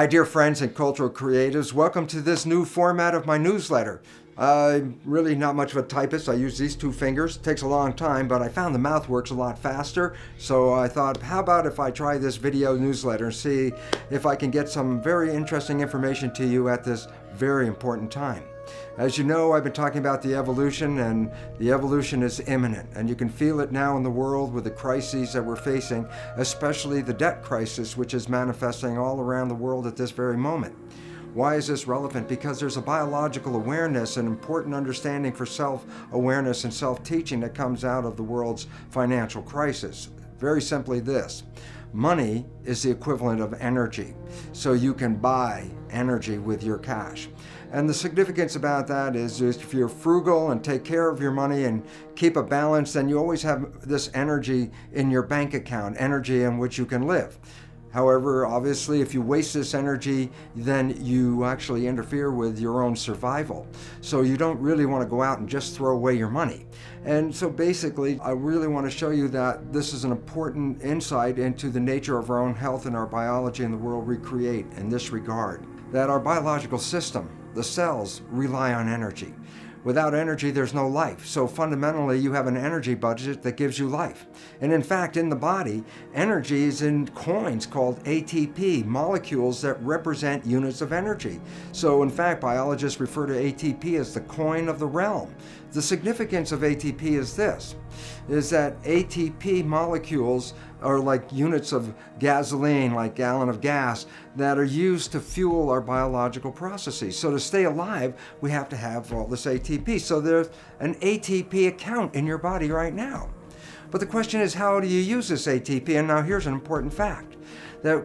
Hi, dear friends and cultural creatives. Welcome to this new format of my newsletter. I'm really not much of a typist. I use these two fingers. It takes a long time, but I found the mouth works a lot faster. So I thought, how about if I try this video newsletter and see if I can get some very interesting information to you at this very important time. As you know, I've been talking about the evolution, and the evolution is imminent. And you can feel it now in the world with the crises that we're facing, especially the debt crisis, which is manifesting all around the world at this very moment. Why is this relevant? Because there's a biological awareness and important understanding for self-awareness and self-teaching that comes out of the world's financial crisis. Very simply this: money is the equivalent of energy, so you can buy energy with your cash. And the significance about that is if you're frugal and take care of your money and keep a balance, then you always have this energy in your bank account, energy in which you can live. However, obviously, if you waste this energy, then you actually interfere with your own survival. So you don't really want to go out and just throw away your money. And so basically, I really want to show you that this is an important insight into the nature of our own health and our biology and the world we create in this regard. That our biological system, the cells, rely on energy. Without energy, there's no life. So fundamentally, you have an energy budget that gives you life. And in fact, in the body, energy is in coins called ATP, molecules that represent units of energy. So in fact, biologists refer to ATP as the coin of the realm. The significance of ATP is this, is that ATP molecules are like units of gasoline, like gallon of gas, that are used to fuel our biological processes. So to stay alive, we have to have all this ATP. So there's an ATP account in your body right now. But the question is, how do you use this ATP? And now here's an important fact, that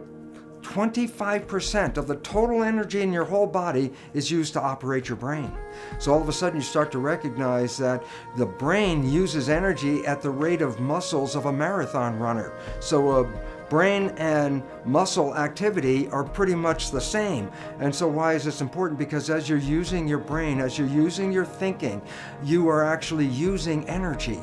25% of the total energy in your whole body is used to operate your brain. So all of a sudden you start to recognize that the brain uses energy at the rate of muscles of a marathon runner. So brain and muscle activity are pretty much the same. And so why is this important? Because as you're using your brain, as you're using your thinking, you are actually using energy.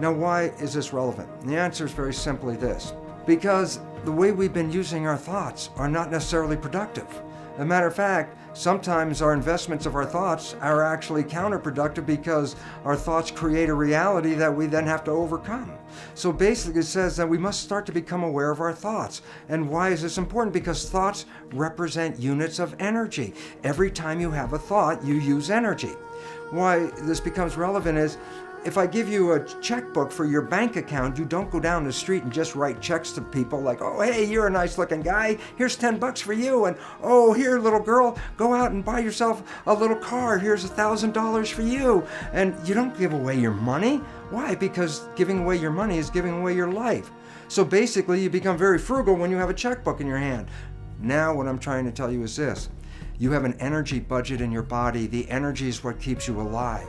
Now, why is this relevant? And the answer is very simply this: because the way we've been using our thoughts are not necessarily productive. As a matter of fact, sometimes our investments of our thoughts are actually counterproductive because our thoughts create a reality that we then have to overcome. So basically it says that we must start to become aware of our thoughts. And why is this important? Because thoughts represent units of energy. Every time you have a thought, you use energy. Why this becomes relevant is, if I give you a checkbook for your bank account, you don't go down the street and just write checks to people like, oh, hey, you're a nice looking guy, here's $10 for you, and oh, here, little girl, go out and buy yourself a little car, here's $1,000 for you. And you don't give away your money. Why? Because giving away your money is giving away your life. So basically, you become very frugal when you have a checkbook in your hand. Now what I'm trying to tell you is this: you have an energy budget in your body. The energy is what keeps you alive.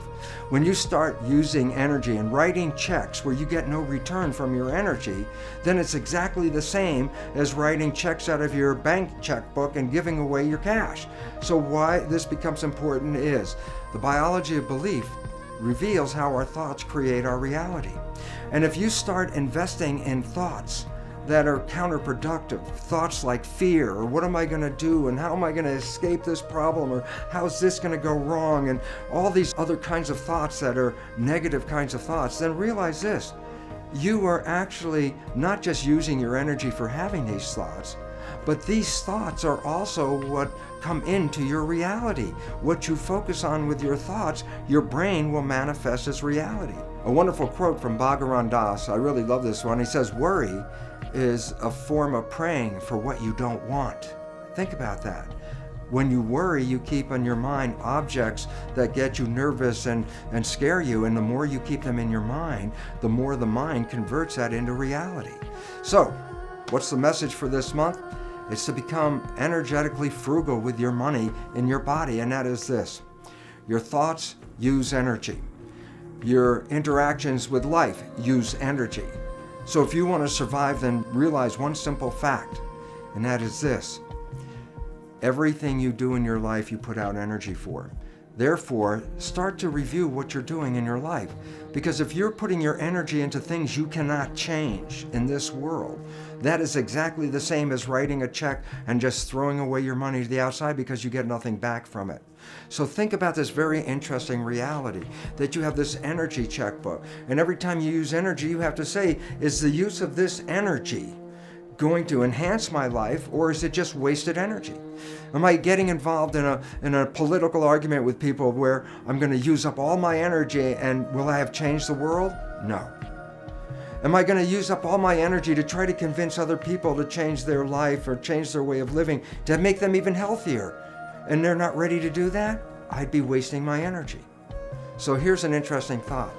When you start using energy and writing checks where you get no return from your energy, then it's exactly the same as writing checks out of your bank checkbook and giving away your cash. So why this becomes important is the biology of belief reveals how our thoughts create our reality. And if you start investing in thoughts that are counterproductive, thoughts like fear, or what am I going to do, and how am I going to escape this problem, or how's this going to go wrong, and all these other kinds of thoughts that are negative kinds of thoughts, then realize this: you are actually not just using your energy for having these thoughts, but these thoughts are also what come into your reality. What you focus on with your thoughts, your brain will manifest as reality. A wonderful quote from Bhagavan Das, I really love this one. He says, worry is a form of praying for what you don't want. Think about that. When you worry, you keep in your mind objects that get you nervous and scare you, and the more you keep them in your mind, the more the mind converts that into reality. So, what's the message for this month? It's to become energetically frugal with your money in your body, and that is this: your thoughts use energy. Your interactions with life use energy. So if you want to survive, then realize one simple fact, and that is this: everything you do in your life, you put out energy for. Therefore, start to review what you're doing in your life. Because if you're putting your energy into things you cannot change in this world, that is exactly the same as writing a check and just throwing away your money to the outside because you get nothing back from it. So think about this very interesting reality that you have this energy checkbook. And every time you use energy, you have to say, is the use of this energy going to enhance my life, or is it just wasted energy? Am I getting involved in a political argument with people where I'm going to use up all my energy and will I have changed the world? No. Am I going to use up all my energy to try to convince other people to change their life or change their way of living to make them even healthier, and they're not ready to do that? I'd be wasting my energy. So here's an interesting thought.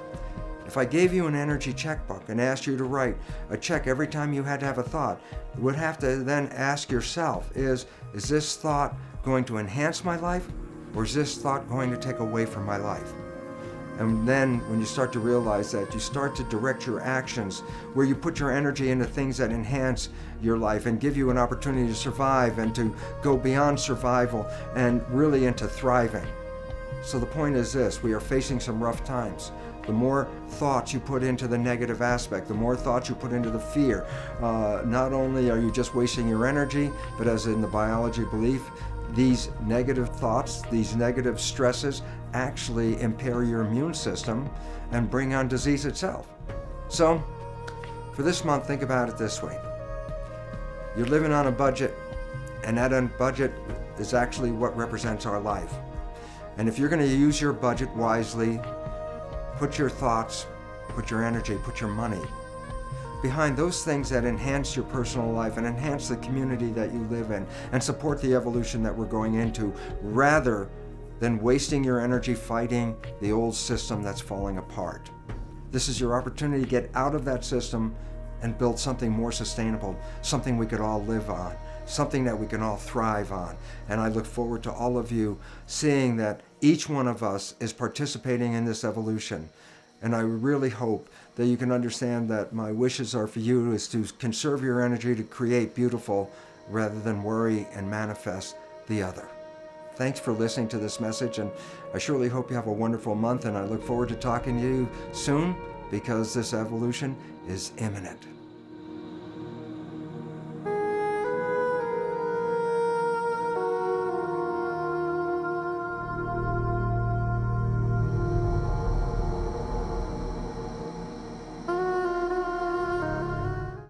If I gave you an energy checkbook and asked you to write a check every time you had to have a thought, you would have to then ask yourself, is this thought going to enhance my life, or is this thought going to take away from my life? And then when you start to realize that, you start to direct your actions where you put your energy into things that enhance your life and give you an opportunity to survive and to go beyond survival and really into thriving. So the point is this, we are facing some rough times. The more thoughts you put into the negative aspect, the more thoughts you put into the fear, not only are you just wasting your energy, but as in the biology belief, these negative thoughts, these negative stresses actually impair your immune system and bring on disease itself. So for this month, think about it this way. You're living on a budget, and that budget is actually what represents our life. And if you're going to use your budget wisely, put your thoughts, put your energy, put your money behind those things that enhance your personal life and enhance the community that you live in and support the evolution that we're going into, rather than wasting your energy fighting the old system that's falling apart. This is your opportunity to get out of that system and build something more sustainable, something we could all live on, something that we can all thrive on. And I look forward to all of you seeing that each one of us is participating in this evolution. And I really hope that you can understand that my wishes are for you is to conserve your energy to create beautiful rather than worry and manifest the other. Thanks for listening to this message, and I surely hope you have a wonderful month, and I look forward to talking to you soon because this evolution is imminent.